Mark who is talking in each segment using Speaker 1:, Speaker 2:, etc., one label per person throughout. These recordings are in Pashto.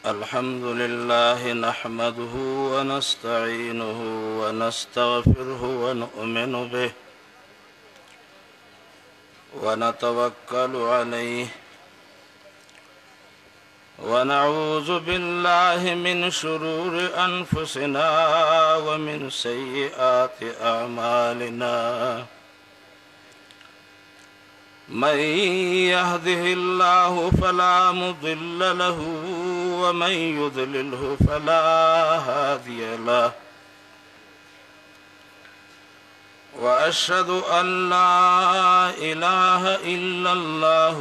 Speaker 1: الحمد لله نحمده ونستعينه ونستغفره ونؤمن به ونتوكل عليه ونعوذ بالله من شرور أنفسنا ومن سيئات أعمالنا من يهده الله فلا مضل له ومن يضلله فلا هادي له وأشهد أن لا إله إلا الله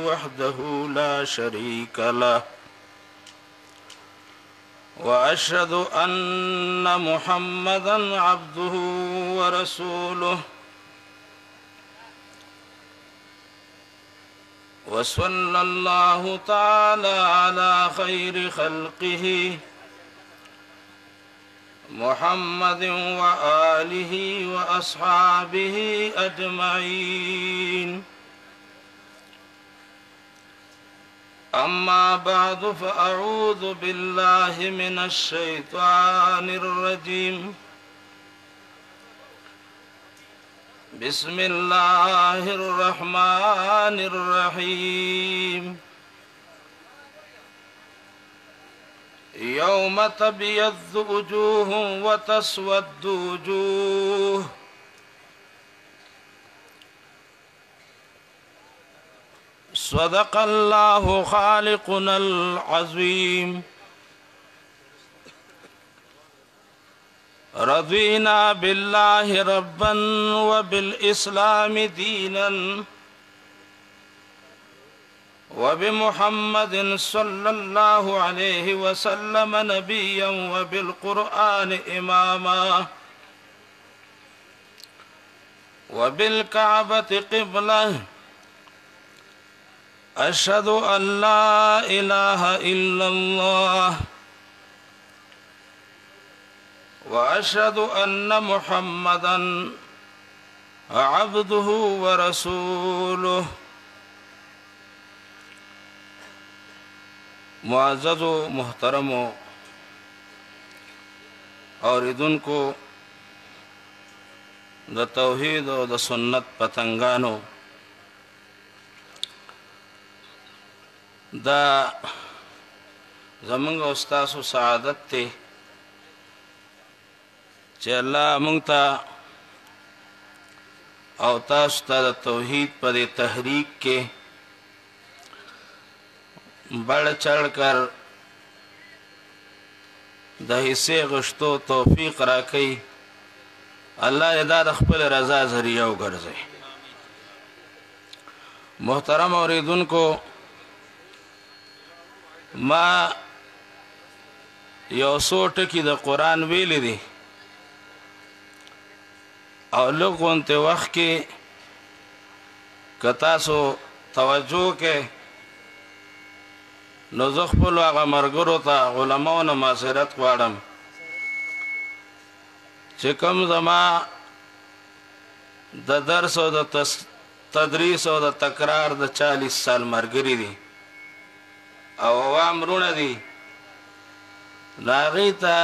Speaker 1: وحده لا شريك له وأشهد أن محمدا عبده ورسوله وصلى الله تعالى على خير خلقه محمد وآله وأصحابه أجمعين أما بعد فأعوذ بالله من الشيطان الرجيم بسم الله الرحمن الرحيم يوم تبيض وجوه وتسود وجوه صدق الله خالقنا العظيم رضينا بالله ربا وبالإسلام دينا وبمحمد صلى الله عليه وسلم نبيا وبالقرآن إماما وبالكعبة قبلة أشهد أن لا إله إلا الله وأشهد أن محمدا عبده ورسوله معزز و محترم اوریدن کو د توحید او د سنت پتنګانو دا زمونږ استاد سعادت ته چې الله مونږ ته او تاسو ته د توحید په تحریک کې بڑھ چڑھ کر د حصے غشتو توفیق راکړي الله ادا د خپل رضا ذریعہ وګرځي. محترم اوریدونکو ما یو څو ټکي د قرآن ویلي دي او لږ غونته وخت کې که تاسو توجه کې نو زه خپلو هغه ملګرو ته علماو نه معذرت غواړم چې کوم زما د درس او د تدریس او د تکرار د 40 سال ملګري دي او عوام وروڼه دي نو هغې ته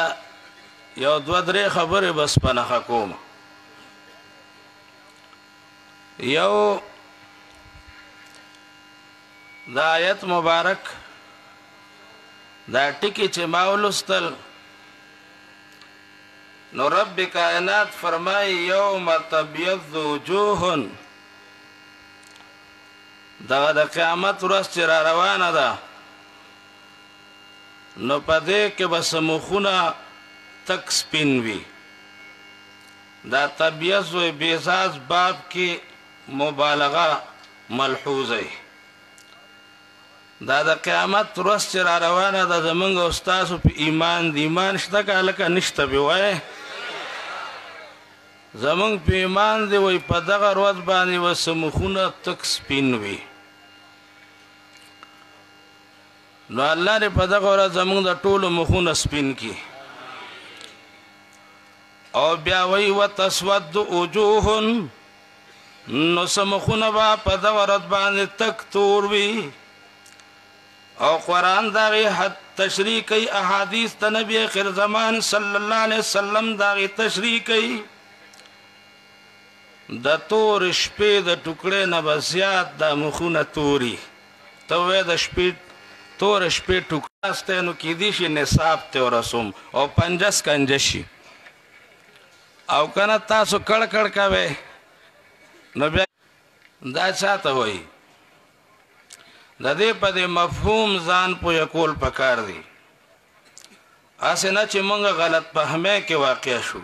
Speaker 1: یو دوه درې خبرې بس په نښه کوم. یو د آیت مبارک دا ټکی چې ما ولوستل نو رب کائنات فرمای یوم تبیض وجوه دغه د قیامت ورځ چې را روانه ده نو په دې کې به مخونه تک سپین وي. دا تبیض و بیضاض باب کې مبالغه ملحوظه دا د قیامت ورځ چې را روانه ده زمونږ او ستاسو په ایمان د ایمان شته که هلکه نشته به وایې زمونږ په ایمان دی وایي په دغه ورځ باندې به مخونه تک سپین وي. نو الله دې په دغه ورځ زمونږ د ټولو مخونه سپین کړي. او بیا وایي وتسود وجوه نو سمخونه با په دغه ورځ باندې تک تور وي او قرآن داغی حد تشریح کئی احادیث دا نبی آخر زمان صلی اللہ علیہ وسلم داغی تشریح کئی دا تور شپی دا ٹکڑے نبزیاد دا مخون توری توی دا شپی تور شپی ٹکڑاستے نو کی دیشی نصاب تے و رسوم او 50 کنجشی او کنا تاسو کڑ کوئے نو بیا دا چاہتا ہوئی دا دے پا دے مفہوم زان پو یکول پکار دی آسے نا چی منگا غلط پہمے کے واقع شو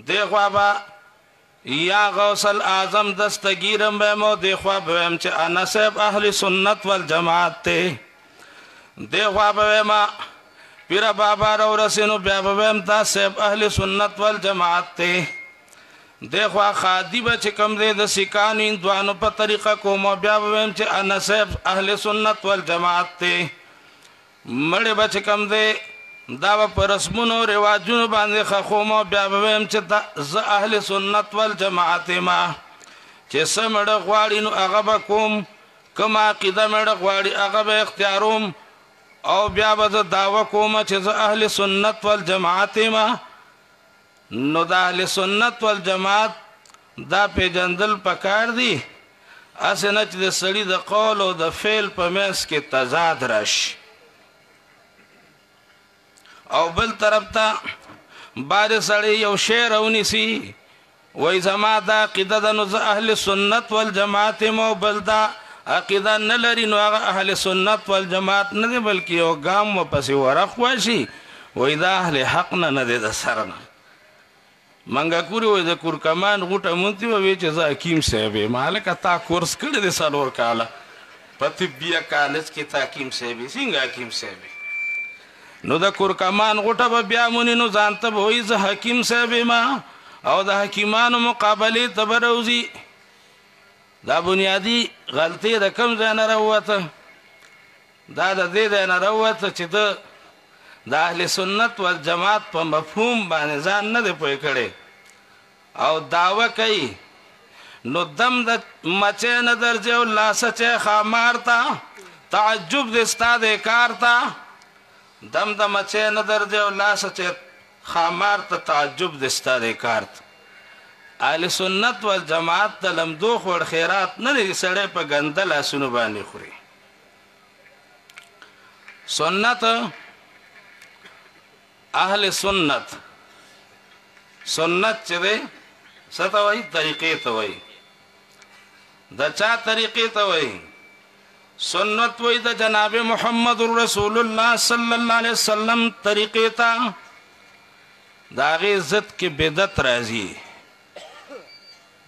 Speaker 1: دے خوابا یا غوث العظم دستگیرم بیمو دے خواب بیم چی انسیب اہل سنت والجماعت تے دے خواب بیما پیرا بابا رو رسینو بیابا بیم تا سیب اہل سنت والجماعت تے دے خواہ خادی بچے کم دے دا سکانو اندوانو پا طریقہ کو مو بیابا بیم چی انسیب اہل سنت والجماعت تے مڑے بچے کم دے داوا پر رسمونو رواجونو باندے خخومو بیابویم چه دا ز اہل سنت والجماعت ما چه سمڑ غواری نو اغبا کوم کم عقیدہ مڑ غواری اغبا اختیاروم او بیابا ز داوا کوم چه ز اہل سنت والجماعت ما نو دا اہل سنت والجماعت دا پی جندل پکار دی اسے نچ دا سڑی دا قول و دا فیل پمیس کے تضاد رش او بل طرف تا بار سڑی یو شیر اونی سی وی زما دا عقیدہ دا نو اہل سنت والجماعت مو بل دا عقیدہ نلری نو اہل سنت والجماعت ندی بلکی یو گام و پسی ورق واشی وی دا اہل حق ندی دا سرنا منگا کوری وی دا کورکمان غوٹا منتی وی چیزا حکیم صاحبی مالکا تا کورس کردی دی سالور کالا پتی بیا کالج کی تا حکیم صاحبی سنگا حکیم صاحبی نو دا کورکمان غوٹا با بیامونی نو زانتا بوئی زا حکیم صاحبی ما او دا حکیمانو مقابلی تبروزی دا بنیادی غلطی دا کم زین روتا دا دے دین روتا چی دا اہل سنت والجماعت پا مفہوم بانے زان ندے پوئی کڑے او دعوی کئی نو دم دا مچے ندر جے اللہ سچے خامارتا تعجب دستا دے کارتا دم دا مچے ندر جے اللہ سچے خامارتا تعجب دستا دے کارتا اہل سنت والجماعت دا لمدوخ ور خیرات ندے سڑے پا گندل آسنو بانی خوری سنت اہل سنت سنت چه دے ستوائی طریقے توائی دا چا طریقے توائی سنت وی دا جناب محمد رسول اللہ صلی اللہ علیہ وسلم طریقے تا دا غی ضد کے بدت رازی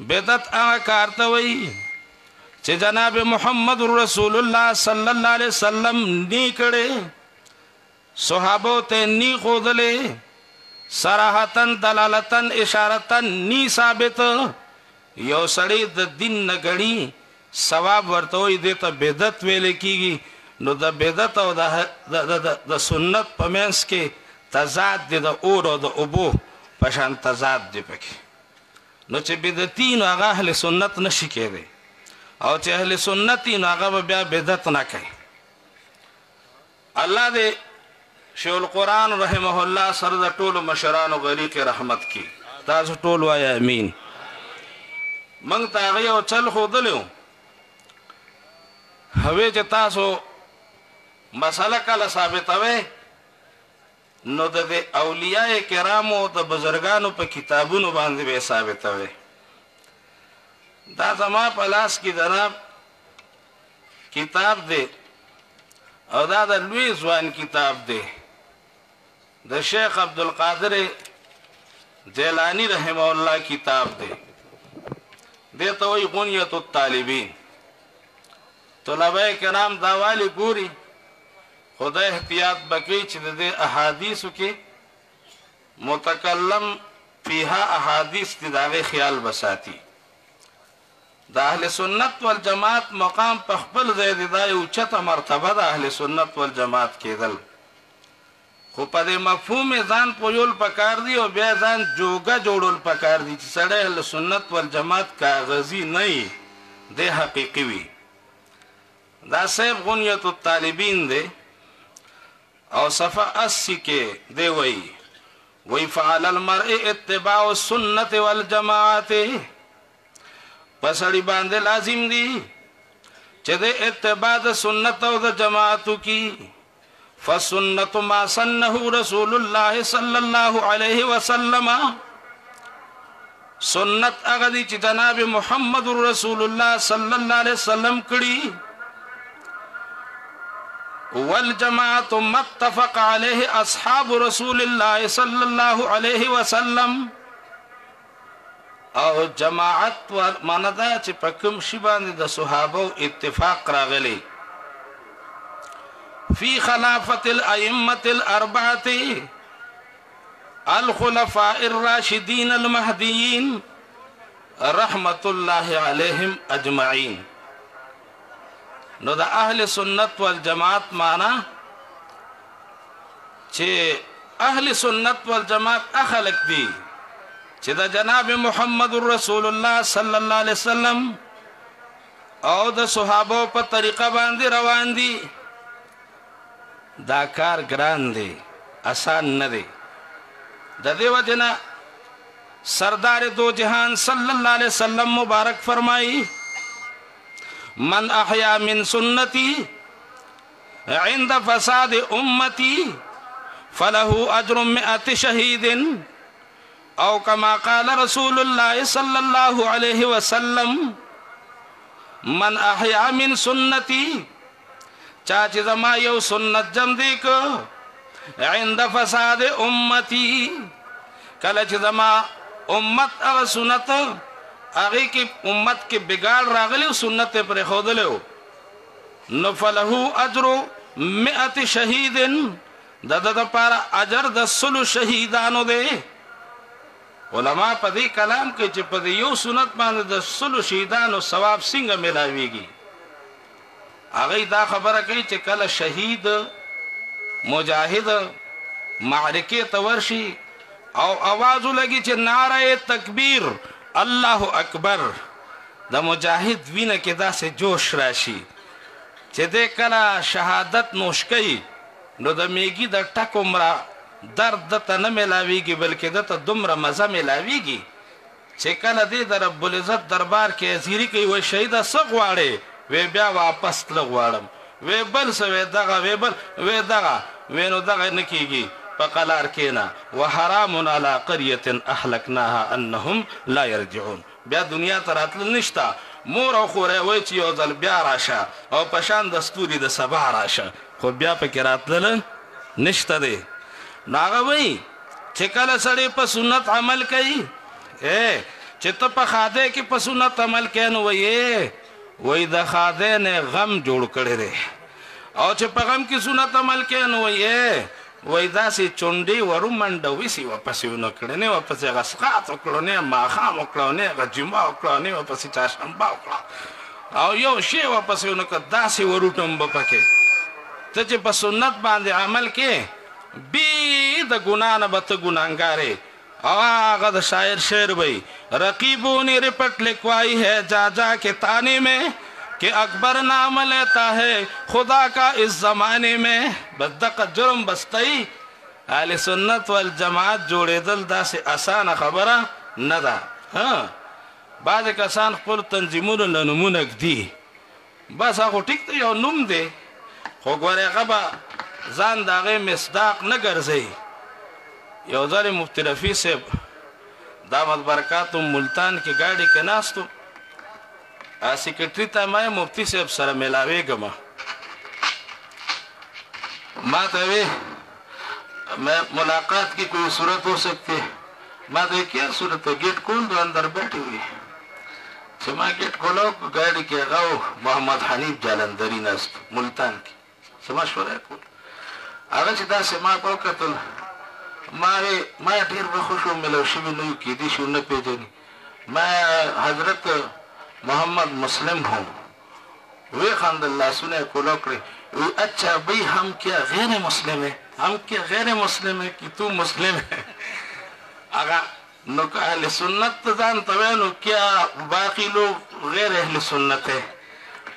Speaker 1: بدت آگا کارتا وی چه جناب محمد رسول اللہ صلی اللہ علیہ وسلم نی کڑے صحابو تے نی خودلے صراحتاً دلالتاً اشارتاً نی ثابت یو سڑی دا دن نگڑی ثواب ورطوئی دیتا بدت ویلے کی گی نو دا بدت او دا سنت پمینس کے تضاد دی دا اور او دا ابو پشان تضاد دی پکی نو چه بدتی نو آغا اہل سنت نشی کے دے او چه اہل سنتی نو آغا بیا بدت نہ کئی اللہ دے شیخ القرآن رحمہ اللہ سرد طول مشران و غلیق رحمت کی تاسو طول وایا امین منگ تاغیہ و چل خود لیو ہوئے چه تاسو مسئلہ کالا ثابت ہوئے نو دا دے اولیاء کرامو دا بزرگانو پا کتابونو باندے بے ثابت ہوئے دا زمان پلاس کی جناب کتاب دے او دا لوی زوان کتاب دے دا شیخ عبدالقادر جیلانی رحمہ اللہ کتاب دے دیتا وی غنیت الطالبین طلبہ کرام داوالی گوری خدا احتیاط بکی چھ دے احادیثو کی متکلم فیہا احادیث داغے خیال بساتی دا اہل سنت والجماعت مقام پخبل زید دا اوچت مرتبہ دا اہل سنت والجماعت کے دل خو پا دے مفہوم زان پویول پکار دی اور بیا زان جوگا جوڑول پکار دی چی سڑے اہل سنت والجماعت کاغذی نئی دے حقیقی وی دا صاحب غنیت الطالبین دے او صفحہ 80 کے دے وی فعل المرء اتباع السنت والجماعت پسڑی باندے لازم دی چہ دے اتباع دا سنت و دا جماعتو کی فسنت ما سنہو رسول اللہ صلی اللہ علیہ وسلم سنت اغدی چی جناب محمد رسول اللہ صلی اللہ علیہ وسلم کڑی والجماعت متفق علیہ اصحاب رسول اللہ صلی اللہ علیہ وسلم او جماعت ماندا چی پکم شبان دا صحابو اتفاق راغلی فی خلافت الائمت الاربعت الخلفاء الراشدین المہدیین رحمت اللہ علیہم اجمعین نو دا اہل سنت والجماعت مانا چھے اہل سنت والجماعت اخلق دی چھے دا جناب محمد رسول اللہ صلی اللہ علیہ وسلم او دا صحابوں پا طریقہ باندی روان دی دا کار گران دے آسان ندے دا دے وجنا سردار دو جہان صلی اللہ علیہ وسلم مبارک فرمائی من احیا من سنتی عند فساد امتی فلہو اجر مئت شہید او کما قال رسول اللہ صلی اللہ علیہ وسلم من احیا من سنتی چاچی زما یو سنت جم دیکو عند فساد امتی کلچ زما امت اغا سنت آگئی کی امت کی بگاڑ راغلی سنت پر خود لیو نفلہو اجرو مئت شہیدن دا پارا اجر دا سلو شہیدانو دے علماء پا دی کلام کے چی پا دی یو سنت مانے دا سلو شہیدانو ثواب سنگا ملاوی گی آگئی دا خبر کئی چی کل شہید مجاہد معرکے تورشی او آوازو لگی چی نعرہ تکبیر اللہ اکبر دا مجاہد وین کے دا سے جوش راشی چی دے کلا شہادت نوش کئی نو دا میگی دا ٹک عمرہ درد دا تا نمیلاوی گی بلکہ دا تا دمرہ مزہ ملاوی گی چی کلا دے دا رب العزت دربار کے ازیری کئی وہ شہیدہ سغوارے وی بیا واپس لغوارم وی بل سا وی دغا وی بل وی دغا وی نو دغا نکی پا قلار کینا وحرامن علا قریت احلکناها انہم لا یرجعون بیا دنیا تراتل نشتا مور او خورے وی چی او دل بیا راشا او پشان دستوری دا سبا راشا خو بیا پا کراتل نشتا دے ناغا وی چکل سڑی پا سنت عمل کئی چتا پا خادے کی پا سنت عمل کینو وی دا خادے نے غم جوڑ کڑے دے او چھ پا غم کی سنت عمل کینو وی دا سی چونڈی ورو منڈوی سی واپسی انکڑنے واپسی غسقات اکڑنے ماخام اکڑنے جمعہ اکڑنے واپسی چاشنبا اکڑا او یو شی واپسی انکڑ دا سی ورو ٹنبا پکے تا چھ پا سنت باندے عمل کے بی دا گناہ نبت گناہنگارے آغا دا شاعر شعر بھئی رقیبونی رپٹ لکھوائی ہے جا جا کے تانے میں کہ اکبر نام لیتا ہے خدا کا اس زمانے میں بدق جرم بستئی اہل سنت والجماعت جوڑے دل دا سے آسان خبرہ ندا بعد ایک آسان خپل تنظیمون لنمونک دی بس آخو ٹھیک تو یو نم دے خو گوارے غبا زان داغے مصداق نگر زی یو ذر مفتی رفیع سے دامت برکاتو ملتان کی گاڑی کے ناستو سیکرٹری تا میں مفتی سے سر ملاوے گما ما تاوے میں ملاقات کی کوئی صورت ہو سکتے ما تاوے کیا صورت ہے گیٹ کھول دو اندر بیٹھی ہوئی سما گیٹ کھولو گاڑی کے غاو محمد حنیف جالندری ناستو ملتان کی سما شورہ کھول آگا چیتا سما پاو کتل ما دیر بخوشو ملو شوی نوی کی دیشو نپی جنی میں حضرت محمد مسلم ہوں وی خاند اللہ سنے کو لوکڑے اچھا بھئی ہم کیا غیر مسلم ہے ہم کیا غیر مسلم ہے کہ تو مسلم ہے آگا نکا اہل سنت دان توینو کیا باقی لوگ غیر اہل سنت ہے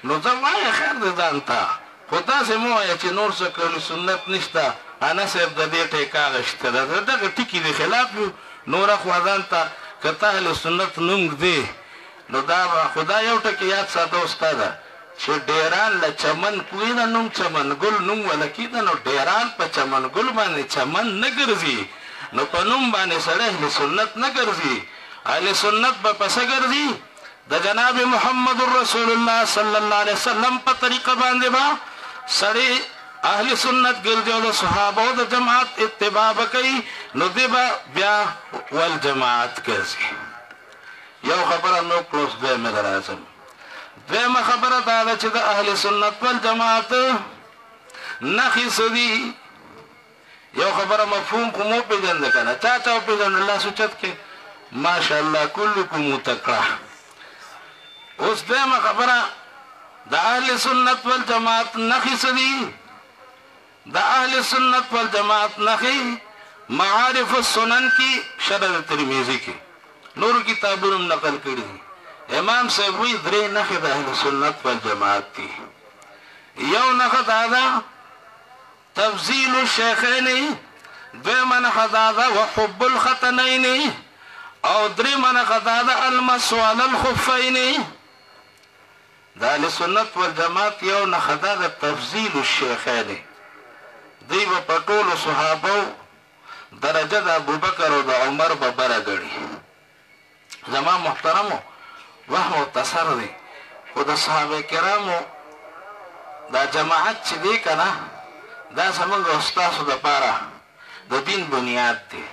Speaker 1: نو ته وایه خیر دی ځان ته خو تاسې مه وایه چې نور څه کولو سنت نشته انا صاحب د دې ټیکا غشته ده دغه ټکي د خلاف یو نوره خوا ځان ته که ته اهل سنت نوم ږدې نو دا به خو دا یو ټکي یاد ساته استاده چې ډیران له چمن کوي نه نوم چمن ګل نوم وله کېده نو ډیران په چمن ګل باندې چمن نه ګرځي نو په نوم باندې سړی اهل سنت نه ګرځي اهل سنت به په څه ګرځي د جناب محمد رسول الله صلی الله علیه وسلم په طریقه باندې به سړی اهل سنت ګرځي او د صحابو د جماعت اتباع به کوي نو دی به بیا والجماعت ګرځي یو خبره نو کلوز دویمه ته راځم دویمه خبره دا ده چې د اهل سنت والجماعت نښې څه دي یو خبره مفهوم خو مو پېژنده که نه چا چا وپېژنده الله سوچت کې ماشاءالله کلکم تکړه اوس دویمه خبره د اهل سنت والجماعت نښې څه دي د اهل سنت والجماعت نښې معارف السنن کی شرح ترمذی کی نور کتابونو نقل کړي دي امام صاحب وی درې نښې د اهل سنت والجماعت دي یو نښه دا ده تفضیل الشیخین دویمه نښه دا ده وحب الختنین او دریمه نښه دا ده المسح علی الخفین د اهل سنت والجماعت یو نښه دا ده تفضیل الشیخین دوی به په ټولو صحابو درجه د ابوبکر او د عمر به بره ګڼي زما محترمو وخت مختصر دی خو د صحابه کرامو دا جماعت چې دی که نه دا زموږ او ستاسو دپاره د دین بنیاد دی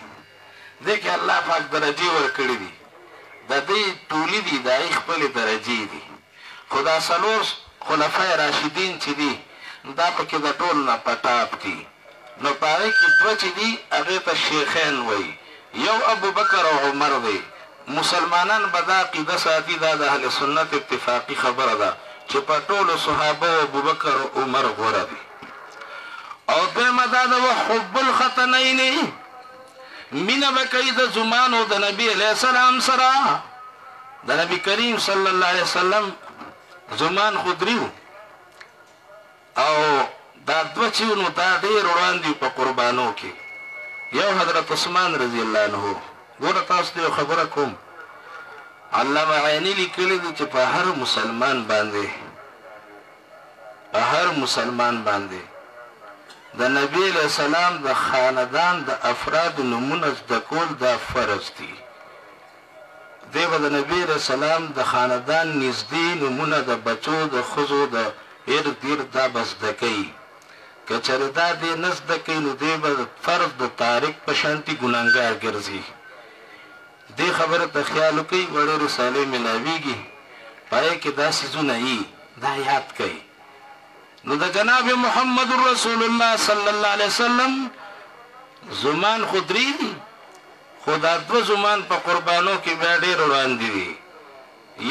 Speaker 1: دې کې الله پاک درجې ورکړي دي د دې ټولې دي د هغې خپلې درجې دي خو دا څلور خلفای راشدین چې دي دا پکې د ټولو نه په ټاپ دي نو په هغې کې دوه چې دي هغې ته شیخین وایي یو ابوبکر او عمر دی مسلمانان به دا عقیده ساتي دا د اهل سنت اتفاقي خبره ده چې په ټولو صحابه ابوبکر او عمر غوره دي او دویمه دا ده وحب الختنین مینه به کوي د زمانو د نبي علیه السلام سره د نبي کریم صلی الله علیه وسلم زمان خو دریو او دا دوه چې نو دا ډېر وړاندې په قربانو کې یو حضرت عثمان رضی الله عنه ګوره تاسو ته یو خبره کوم علامه عیني لیکلي دي چې په هر مسلمان باندې د نبی علیه السلام د خاندان د افراد نومونه زده کول دا فرض دي دی به د نبی علیه السلام د خاندان نږدې نومونه د بچو د ښځو د ارد ګرد دا به زده کوي که چېرې دا دی نه زده کوي نو دی به فرض د تارک په شانتي ګناهګار ګرځي دې خبره ته خیال وکړئ وړې رسالې میلاویږي په هغې کې دا څیزونه یي دا یاد کوئ نو د جناب محمد رسول الله صلی الله علیه وسلم زمان خو درې دي خو دا دوه زمان په قربانو کې بیا ډېر وړاندې دي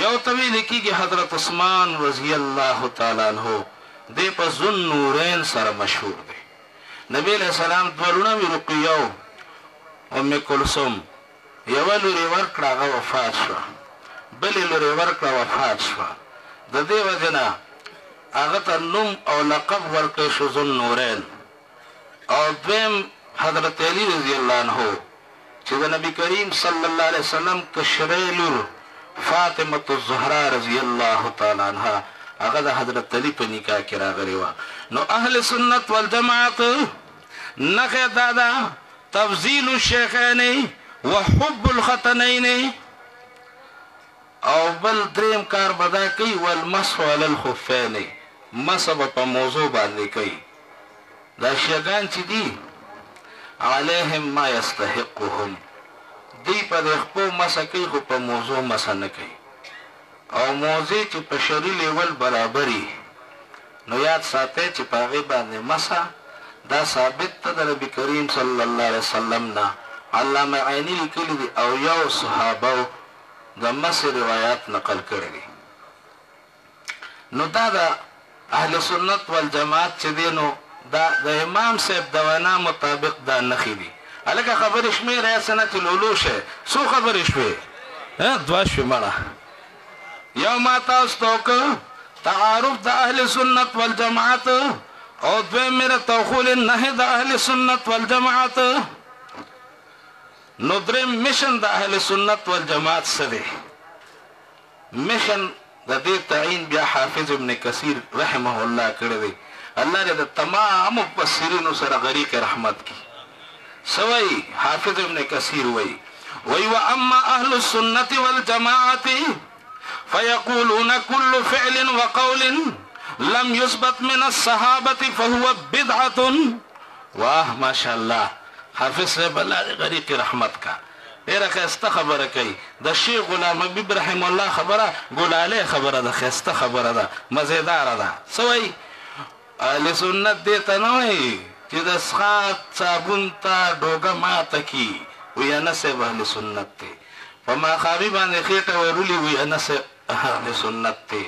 Speaker 1: یو ته ویل کېږي حضرت عثمان رضی الله تعالی عنه دی په ذو نورین سره مشهور دی نبی علیه السلام دوه لوڼه وي رقیه او ام کلثوم یوه لورې ورکړه هغه وفات شوه بلې لورې ورکړه وفات شوه د دې وجې نه هغه ته نوم او لقب ورکړی شو ذو النورین او دویم حضرت علی رضی الله عنه چې د نبی کریم صلی الله علیه وسلم کشرۍ لور فاطمه الزهرا رضی الله تعالی عنها هغه د حضرت علی په نکاح کې راغلې وه نو اهل سنت والجماعت نښې دا ده تفضیل الشیخین وحب الختنین او بل دریم کار به دا کوي والمسح علی الخفین مسح به په موضوع باندې کوي دا شیګان چې دي علیهم ما یستحقهم دی په د خپو مسح کوي خو په موضوع مسح نه کوي او موضوع چې په شرعي لیول برابري نو یاد ساتئ چې په هغې باندې مسح دا ثابت ته د نبي کریم صلی الله علیه وسلم نه علامه عیني لیکلي دي او یو صحابه د مسح روایات نقل کړي دي نو دا د اهل سنت والجماعت چې دی نو دا د امام صاحب د وینا مطابق دا نښې دي هلکه خبرې شمېره سنت العلو شی څو خبرې شوې دوه شوې مړه یو ما تاسو ته وکړه تعارف د اهل سنت والجماعت او دویم میرا توخول النهی د اهل سنت والجماعت. نو دریم مشن د اهل سنت والجماعت څه دی؟ مشن د دې تعین بیا حافظ ابن کثیر رحمه الله کړی دی. الله دې د تمام مفسرینو سره غریق رحمت کی. سوی حافظ ابن کثیر وی واما اهل السنة والجماعت فيقولون كل فعل وقول لم يثبت من الصحابة فهو بدعة. واه ماشاء الله حافظ صاحب الله دې غریق رحمت کا. ډیره ښایسته خبره کوي. د شیخ غلام حبیب رحم الله خبره ګلاله خبره ده، ښایسته خبره ده، مزیداره ده. څه وایي؟ اهل سنت دې ته نه وایي چې د څښاک صابون ته ډوګه ماته کي وي انس صاحب اهل سنت دی. په ماښامي باندې خېټه ورولي وي انس صاحب اهل سنت دی.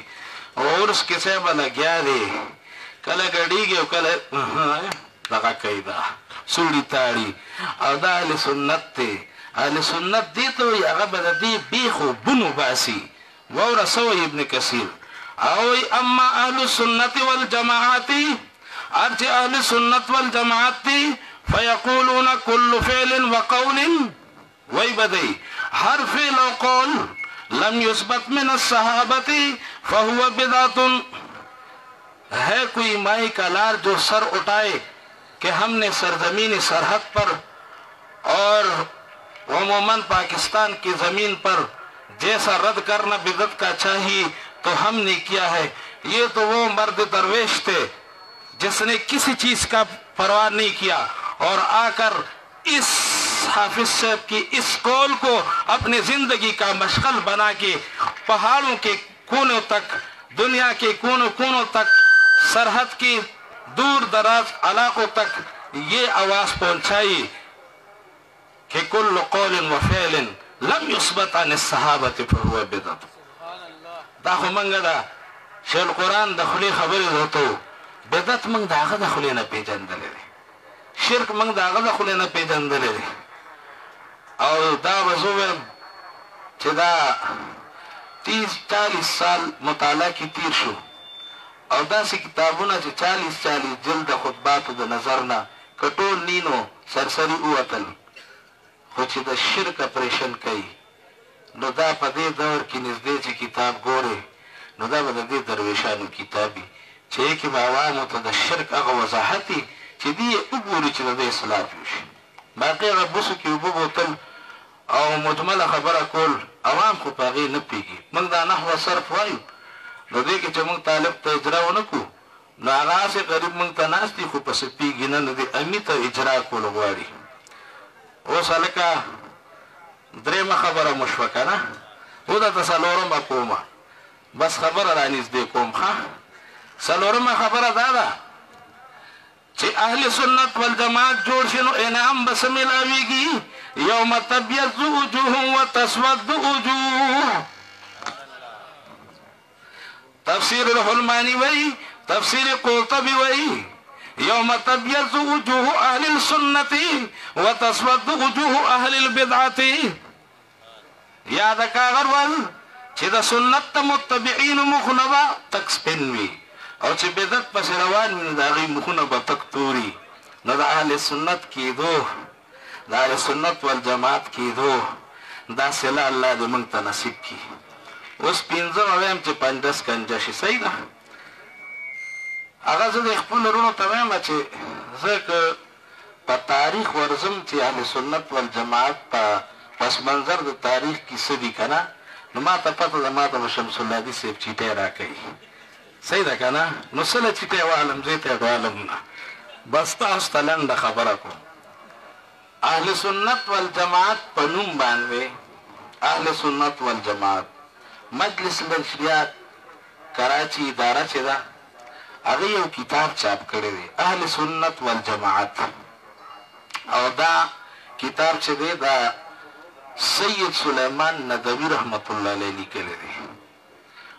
Speaker 1: عرس کې صاحب لګیا دی، کله ګډېږي او کله دغه کوي، دا سوړي تاړي، او دا اهل سنت دی. اهل سنت دې ته وایي هغه به د دې بیخو بونو باسي. واوره څه وایي ابن کثیر؟ او اما اهل السنت والجماعت ارچ اهل السنت والجماعت فيقولون كل فعل وقول وی بدئی ہر فعل و قول لم يثبت من الصحابة فهو بدعت. ہے کوئی مائی کا لار جو سر اٹھائے کہ ہم نے سرزمین سرحد پر اور عموماً پاکستان کی زمین پر جیسا رد کرنا بدعت کا چاہیے تو ہم نے کیا ہے. یہ تو وہ مرد درویش تھے جس نے کسی چیز کا پرواہ نہیں کیا اور آ کر اس حافظ صاحب کی اس قول کو اپنی زندگی کا مشغل بنا کے پہاڑوں کے کونوں تک، دنیا کے کونوں کونوں تک، سرحد کی دور دراز علاقوں تک یہ آواز پہنچائی کہ کل قول و فعل لم يثبت عن الصحابة فهو بدعت. دا خو منگا دا شیخ القرآن دا خلی خبری دوتو بدعت منگ دا آغا دا خلی نا پیجندلی دی، شرک منگ دا آغا دا خلی نا پیجندلی دی. او دا بزویم چه دا 30-40 سال مطالعه کی تیر شو او دا سی کتابونا چه 40 جلد خطباتو دا نظرنا کٹول نینو سرسری اواتل خو چې د شرک اپریشن کوي نو دا په دې دور کې نږدې چې کتاب ګوري نو دا به د دې درویشانو کتابي چې یې کې به عوامو ته د شرک هغه وضاحت وي چې دې یې وګوري چې د دې اصلاح وشي. باقي هغه بوسو کې اوبه بوتل او مجمله خبره کول عوام خو په هغې نه پوهېږي. موږ دا نحوه صرف وایو نو دې کې چې موږ طالب ته اجرا ونه کړو نو هغه هسې غریب موږ ته ناست دي خو پسې پوهېږي نه نو دې امي ته اجرا کول غواړي. اوس هلکه درېیمه خبره مو شوه که نه، او درته څلورمه کومه، بس خبره رانږدې کوم. ښه څلورمه خبره دا ده چې اهل سنت والجماعت جوړ شي نو انعام به څه میلاویږي؟ یوم تبیض وجوه و تسود وجوه. تفسیر الحلمانی وی، تفسیر قرطبی وی یوم تبیض وجوه اهل السنت و تسود وجوه اهل البدعت. یاد کا غرول چې د سنت متبعین مخونه به تک سپین وي او چې بدعت پسې روان وي نو د هغوی مخونه به تک توري. نو د اهل سنت کېدو، د اهل سنت والجماعت کېدو دا صله الله دې موږ ته نصیب کړي. اوس پنځمه وایم چې پنډس کنجه شي. صحیح ده؟ هغه زه د خپلو وروڼو ته وایم چې زه که په تاریخ ورځم چې اهل سنت والجماعت په پس منظر د تاریخ کې څه دي که نه نو ما ته پته ده ما ته به شمس اللهدي صاحب چیټۍ راکوي. صحیح ده که نه؟ نو څه له چیټۍ والم زه ته یې والم نه. بس تاسو ته لنډه خبره کوم. اهل سنت والجماعت په نوم باندې اهل سنت والجماعت مجلس الانشریات کراچي اداره چې ده هغه یو کتاب چاپ کړی دی اهل سنت والجماعت، او دا کتاب چې دی دا سید سلیمان ندوی رحمت الله علیه لیکلی دی،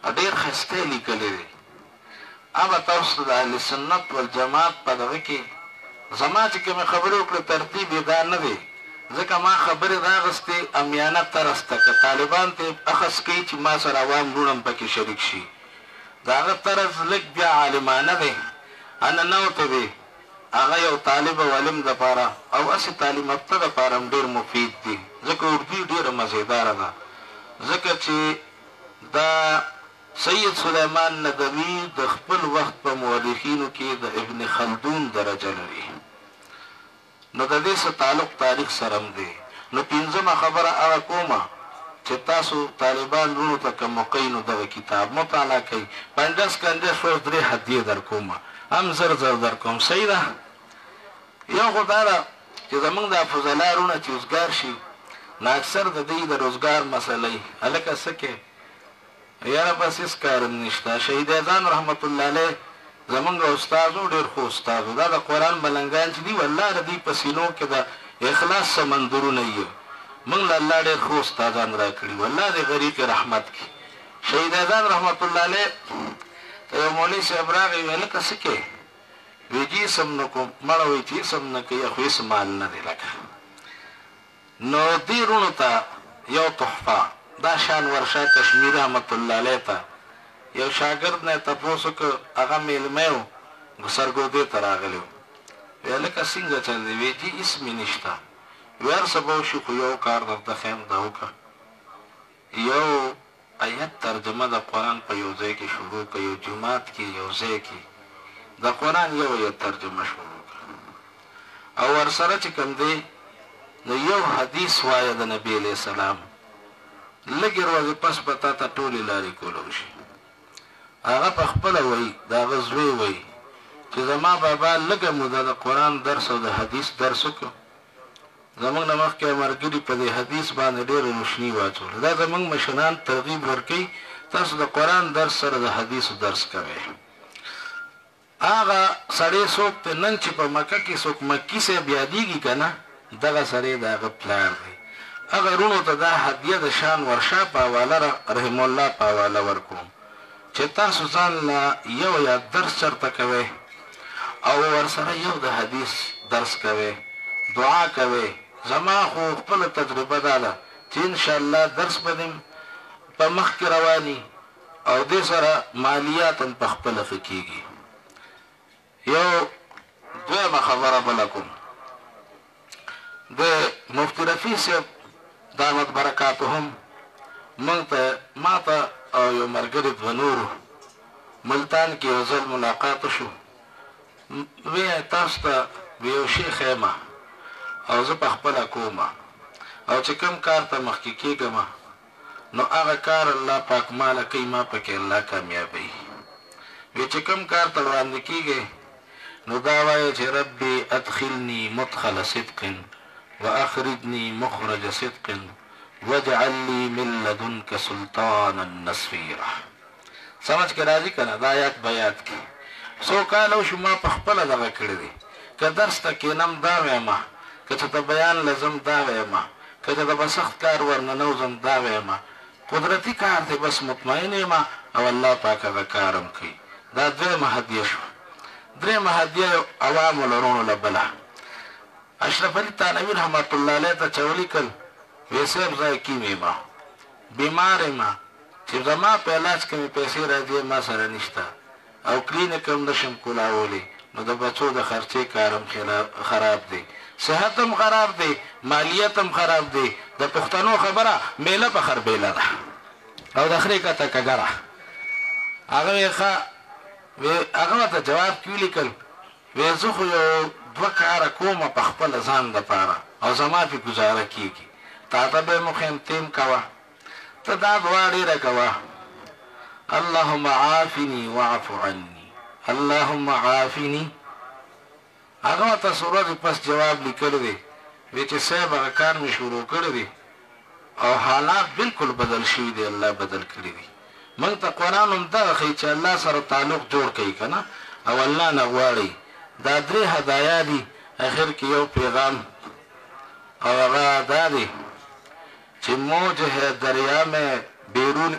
Speaker 1: ډېر ښایسته لیکلی دی. ابا تاسو د اهل سنت والجماعت په دغه کې زما چې کومې خبرې وکړې ترتیب یې دا نه دی، ځکه ما خبرې راغستې امیانه طرز ته که طالبان ته یې اخذ کوي چې ما سره عوام وروڼه هم پکې شریک شي د هغه طرز لږ بیا عالمانه دی انا نوته دی هغه یو طالب او علم دپاره او هسې تعلیم یافته دپاره هم ډېر مفید دي ځکه اردو ډېره مزیداره ده ځکه چې دا سید سلیمان ندوي د خپل وخت په مورخینو کې د ابن خلدون درجه لري نو د دې څه تعلق تاریخ سره هم دی نو پنځمه خبره هغه کومه چې تاسو طالبان وروڼو ته که موقع نو دغه کتاب مطالعه کوئ پنډس کنډس شپږ درې هدیې در کومه هم زر زر در کوم صحیح ده یو خو دا ده چې زمونږ د فضلا وروڼه چې روزګار شي نو اکثر د دوی د روزګار مسله هلکه څه کې یاره بس هېڅ کار هم نشته شهید اذان رحمت الله علیه زمونږ استاد و ډېر ښه استاد و دا د قرآن ملنګان چې دي والله د دوی په سینو کې د اخلاص سمندرونه یي موږ له الله ډېر ښه استادان را کړي والله د غریق رحمت کې شهید اذان رحمت الله علیه ته یو مولوي صاحب راغی ویل که څه کې وی جي سم نه کوم مړه وایي چې سم نه کوي خو هېڅ مال نه دی لکه نو دې وروڼو ته یو تحفه دا شان ورشا کشمیر رحمت الله علیه ته یو شاګرد نه تپوس وکړ هغه میلمه و سرګودې ته راغلی و وی هلکه څنګه چل دی وی جي هېڅ مې نشته وی هر څه به وشي خو یو کار درته ښیم دا وکړه یو آیت ترجمه د قرآن په یو ځای کې شروع کړه یو جومات کې یو ځای کې د قرآن یو آیت ترجمه شروع کړه او ورسره چې کوم دی نو یو حدیث وایه د نبي علیه السلام لږې ورځې پس به تا ته ټولې لارې کولی شي هغه په خپله وایي د هغه زوی وایي چې زما بابا لږه موده د قرآن درس او د حدیث درس وکړو زمونږ نه مخکې ملګري په دې حدیث باندې ډېره روشني واچوله دا زمونږ مشران ترغیب ورکوي تاسو د قرآن درس سره د حدیثو درس کوئ هغه سړی څوک دی نن چې په مکه کې څوک مکي صاحب یادېږي که نه دغه سړی د هغه پلار دی هغه وروڼو ته دا هدیه د شان ورشا په حواله رحم الله په حواله ورکوم چې تاسو ځان له یو یا درس چرته کوئ او ورسره یو د حدیث درس کوئ دعا کوئ زما خو خپله تجربه دا ده چې انشاءالله درس به دې په مخ کې رواني او دې سره مالیات هم په خپله ښه کېږي یو دویمه خبره بله کوم د مفتي رفیع صاحب دامت برکاتهم موږ ته ما ته او یو ملګري دوه نورو ملتان کې یو ځل ملاقات شو وی تاسو ته یو شی ښیم او زه په خپله کوم او چې کوم کار ته مخکې کېږم نو هغه کار الله پاک ماله کوي ما پکې الله کامیابوي وی چې کوم کار ته وړاندې کېږئ نو دا وایه چې ربي ادخلني مدخل صدق واخرجني مخرج صدق واجعل لي من لدنك سلطانا نصيرا سمجھ کې راځي که نه دا آیات به یاد کړي څو کاله وشو ما په خپله دغه کړی دی که درس ته کښېنم دا وایم که چې ته بیان لزم دا وایم که چې ته به سخت کار ورننوځم دا وایم قدرتي کار دی بس مطمئن یم او الله پاک هغه کار هم کوي دا دویمه هدیه شوه درېیمه هدیه عوامو لرونو له بله اشرف علي تانوي رحمت الله علیه ته چې ولیکل وی صاحب زه حکیم یم بیمار یم چې زما په علاج کې مې پیسې راځي ما سره نشته او کلینیک هم نشم کولاولی نو د بچو د خرچې کار هم خراب دی صحت هم خراب دی مالیت هم خراب دی د پښتنو خبره میله په خربیله ده او د خرې کته کګره هغه وی ښه هغه ورته جواب کې ولیکل وی زه خو یو دوه کاره کومه په خپله ځان دپاره او زما پې ګزاره کېږي تا ته به یې مخیم تیم کوه ته دا دعا ډېره کوه اللهم عافني واعف عني اللهم عافني هغه ورته څو ورځې پس جواب لیکلی دی وی چې صاحب هغه کار مې شروع کړی دی او حالات بالکل بدل شوي دی الله بدل کړي دي موږ ته قرآن هم دغه ښیي چې الله سره تعلق جوړ کوي که نه او الله نه غواړي دا درې هدایا دي اخر کې یو پیغام او هغه دا دی چې موج ہے دریا میں بیرون